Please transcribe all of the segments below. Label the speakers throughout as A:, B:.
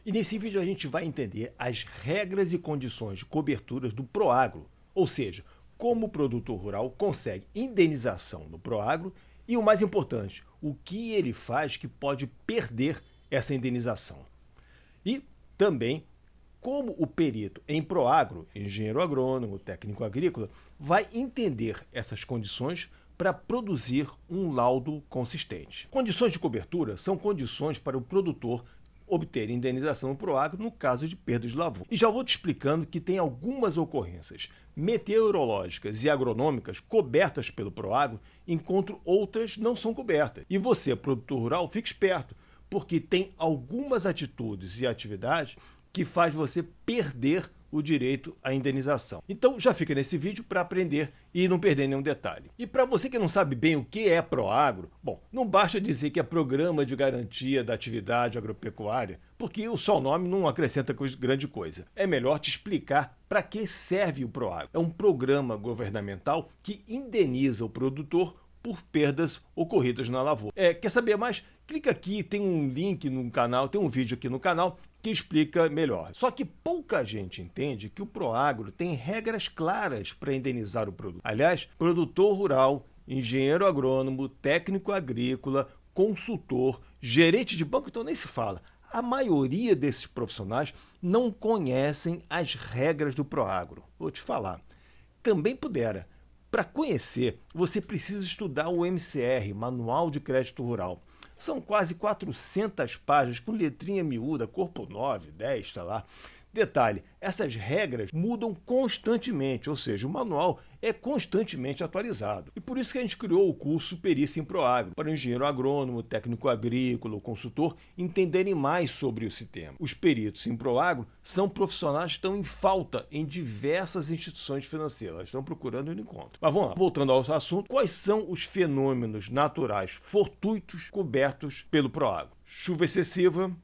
A: E nesse vídeo a gente vai entender as regras e condições de coberturas do Proagro, ou seja, como o produtor rural consegue indenização no Proagro e, o mais importante, o que ele faz que pode perder essa indenização. E também como o perito em Proagro, engenheiro agrônomo, técnico agrícola, vai entender essas condições para produzir um laudo consistente. Condições de cobertura são condições para o produtor obter indenização no Proagro no caso de perda de lavoura. E já vou te explicando que tem algumas ocorrências meteorológicas e agronômicas cobertas pelo Proagro, enquanto outras não são cobertas. E você, produtor rural, fique esperto, porque tem algumas atitudes e atividades que faz você perder o direito à indenização. Então já fica nesse vídeo para aprender e não perder nenhum detalhe. E para você que não sabe bem o que é Proagro, bom, não basta dizer que é Programa de Garantia da Atividade Agropecuária, porque só o nome não acrescenta grande coisa. É melhor te explicar para que serve o Proagro. É um programa governamental que indeniza o produtor por perdas ocorridas na lavoura. Quer saber mais? Clica aqui, tem um link no canal, tem um vídeo aqui no canal que explica melhor. Só que pouca gente entende que o Proagro tem regras claras para indenizar o produto. Aliás, produtor rural, engenheiro agrônomo, técnico agrícola, consultor, gerente de banco, então nem se fala. A maioria desses profissionais não conhecem as regras do Proagro. Vou te falar. Também pudera. Para conhecer, você precisa estudar o MCR, Manual de Crédito Rural. São quase 400 páginas com letrinha miúda, corpo 9, 10, sei lá. Detalhe, essas regras mudam constantemente, ou seja, o manual é constantemente atualizado. E por isso que a gente criou o curso Perícia em Proagro, para o engenheiro agrônomo, técnico agrícola ou consultor entenderem mais sobre esse tema. Os peritos em Proagro são profissionais que estão em falta em diversas instituições financeiras, elas estão procurando e não encontram. Mas vamos lá, voltando ao assunto, quais são os fenômenos naturais fortuitos cobertos pelo Proagro? Chuva excessiva,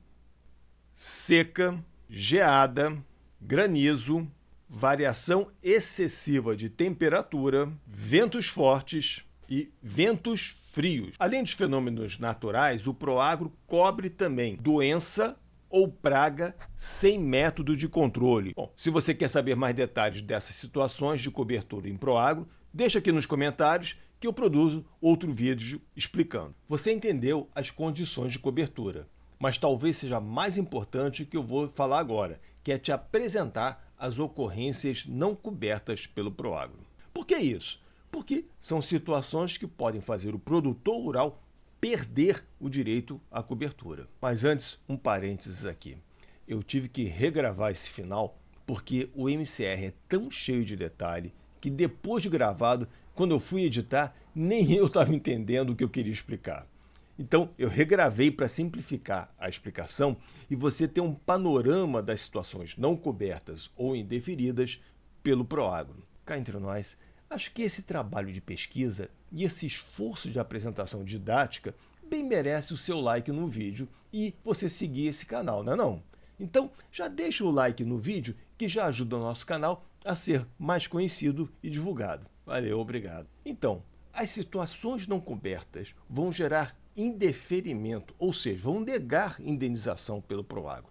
A: seca, geada, granizo, variação excessiva de temperatura, ventos fortes e ventos frios. Além dos fenômenos naturais, o Proagro cobre também doença ou praga sem método de controle. Bom, se você quer saber mais detalhes dessas situações de cobertura em Proagro, deixa aqui nos comentários que eu produzo outro vídeo explicando. Você entendeu as condições de cobertura, mas talvez seja mais importante o que eu vou falar agora, que é te apresentar as ocorrências não cobertas pelo Proagro. Por que isso? Porque são situações que podem fazer o produtor rural perder o direito à cobertura. Mas antes, um parênteses aqui. Eu tive que regravar esse final porque o MCR é tão cheio de detalhe que depois de gravado, quando eu fui editar, nem eu estava entendendo o que eu queria explicar. Então, eu regravei para simplificar a explicação e você ter um panorama das situações não cobertas ou indeferidas pelo Proagro. Cá entre nós, acho que esse trabalho de pesquisa e esse esforço de apresentação didática bem merece o seu like no vídeo e você seguir esse canal, não é não? Então, já deixa o like no vídeo que já ajuda o nosso canal a ser mais conhecido e divulgado. Valeu, obrigado. Então, as situações não cobertas vão gerar indeferimento, ou seja, vão negar indenização pelo Proagro.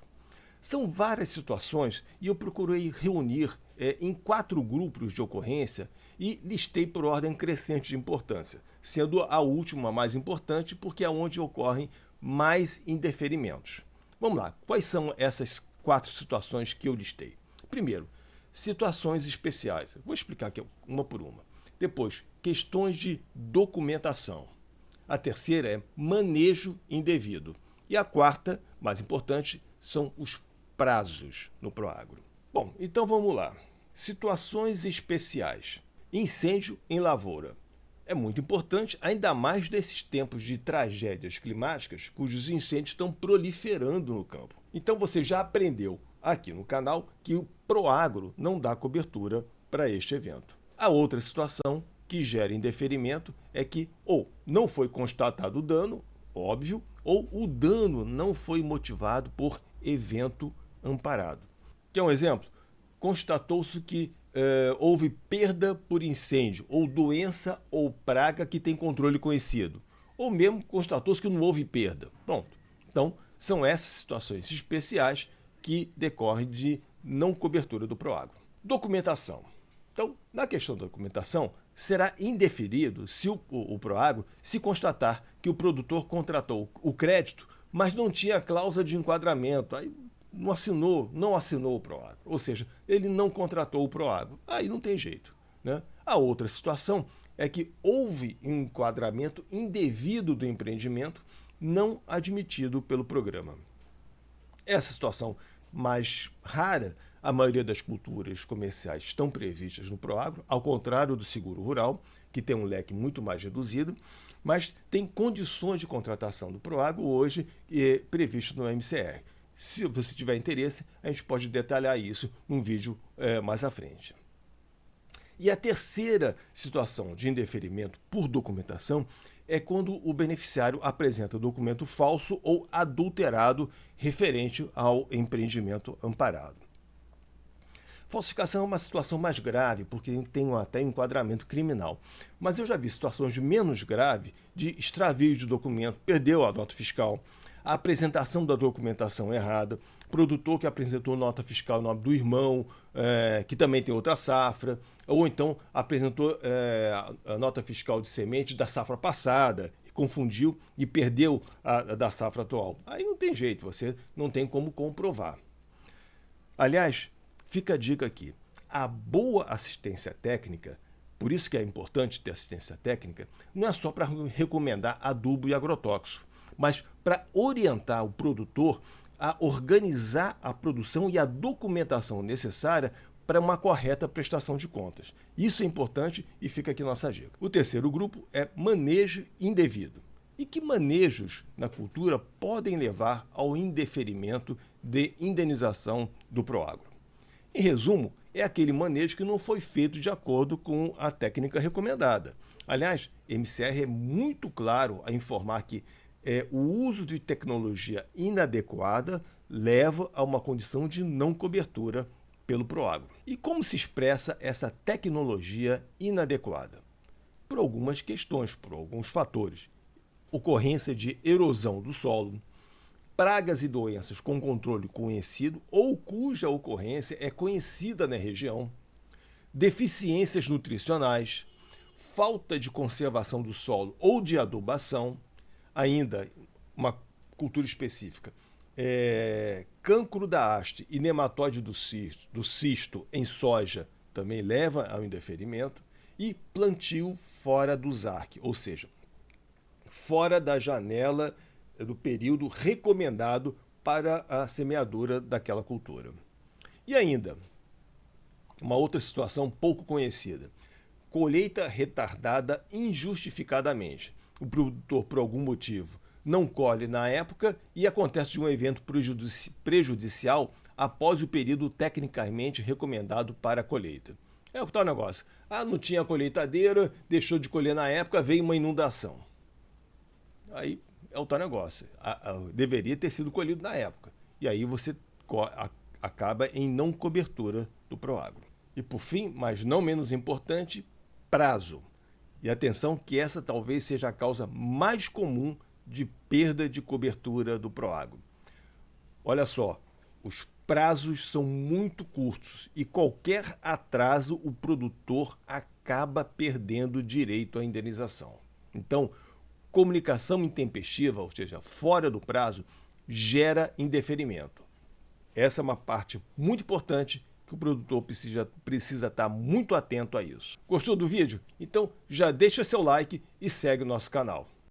A: São várias situações e eu procurei reunir em 4 grupos de ocorrência e listei por ordem crescente de importância, sendo a última mais importante porque é onde ocorrem mais indeferimentos. Vamos lá, quais são essas 4 situações que eu listei? Primeiro, situações especiais. Vou explicar aqui uma por uma. Depois, questões de documentação. A terceira é manejo indevido. E a quarta, mais importante, são os prazos no Proagro. Bom, então vamos lá. Situações especiais. Incêndio em lavoura. É muito importante, ainda mais nesses tempos de tragédias climáticas, cujos incêndios estão proliferando no campo. Então você já aprendeu aqui no canal que o Proagro não dá cobertura para este evento. A outra situação que gera indeferimento é que ou não foi constatado o dano, óbvio, ou o dano não foi motivado por evento amparado. Quer um exemplo? Constatou-se que houve perda por incêndio, ou doença ou praga que tem controle conhecido. Ou mesmo constatou-se que não houve perda. Pronto. Então, são essas situações especiais que decorre de não cobertura do Proagro. Documentação. Então, na questão da documentação, será indeferido se o Proagro se constatar que o produtor contratou o crédito, mas não tinha cláusula de enquadramento, aí não assinou o Proagro, ou seja, ele não contratou o Proagro, aí não tem jeito, né? A outra situação é que houve um enquadramento indevido do empreendimento não admitido pelo programa. Essa situação mais rara, a maioria das culturas comerciais estão previstas no Proagro, ao contrário do seguro rural, que tem um leque muito mais reduzido, mas tem condições de contratação do Proagro hoje previstas no MCR. Se você tiver interesse, a gente pode detalhar isso num vídeo mais à frente. E a terceira situação de indeferimento por documentação é quando o beneficiário apresenta documento falso ou adulterado referente ao empreendimento amparado. Falsificação é uma situação mais grave, porque tem até enquadramento criminal. Mas eu já vi situações menos graves de extravio de documento, perdeu a nota fiscal, a apresentação da documentação errada, produtor que apresentou nota fiscal em nome do irmão, que também tem outra safra, ou então apresentou a nota fiscal de semente da safra passada, confundiu e perdeu a da safra atual. Aí não tem jeito, você não tem como comprovar. Aliás, fica a dica aqui, a boa assistência técnica, por isso que é importante ter assistência técnica, não é só para recomendar adubo e agrotóxico, mas para orientar o produtor a organizar a produção e a documentação necessária para uma correta prestação de contas. Isso é importante e fica aqui nossa dica. O terceiro grupo é manejo indevido. E que manejos na cultura podem levar ao indeferimento de indenização do Proagro? Em resumo, é aquele manejo que não foi feito de acordo com a técnica recomendada. Aliás, MCR é muito claro a informar que o uso de tecnologia inadequada leva a uma condição de não cobertura pelo Proagro. E como se expressa essa tecnologia inadequada? Por algumas questões, por alguns fatores. Ocorrência de erosão do solo, pragas e doenças com controle conhecido ou cuja ocorrência é conhecida na região, deficiências nutricionais, falta de conservação do solo ou de adubação, ainda uma cultura específica, cancro da haste e nematóide do cisto em soja também leva ao indeferimento, e plantio fora do ZARC, ou seja, fora da janela do período recomendado para a semeadura daquela cultura. E ainda, uma outra situação pouco conhecida, colheita retardada injustificadamente. O produtor, por algum motivo, não colhe na época e acontece de um evento prejudicial após o período tecnicamente recomendado para a colheita. É o tal negócio. Não tinha colheitadeira, deixou de colher na época, veio uma inundação. Aí é o tal negócio. Deveria ter sido colhido na época. E aí você acaba em não cobertura do Proagro. E por fim, mas não menos importante, prazo. E atenção que essa talvez seja a causa mais comum de perda de cobertura do Proagro. Olha só, os prazos são muito curtos e qualquer atraso o produtor acaba perdendo direito à indenização. Então, comunicação intempestiva, ou seja, fora do prazo, gera indeferimento. Essa é uma parte muito importante que o produtor precisa estar muito atento a isso. Gostou do vídeo? Então já deixa seu like e segue o nosso canal.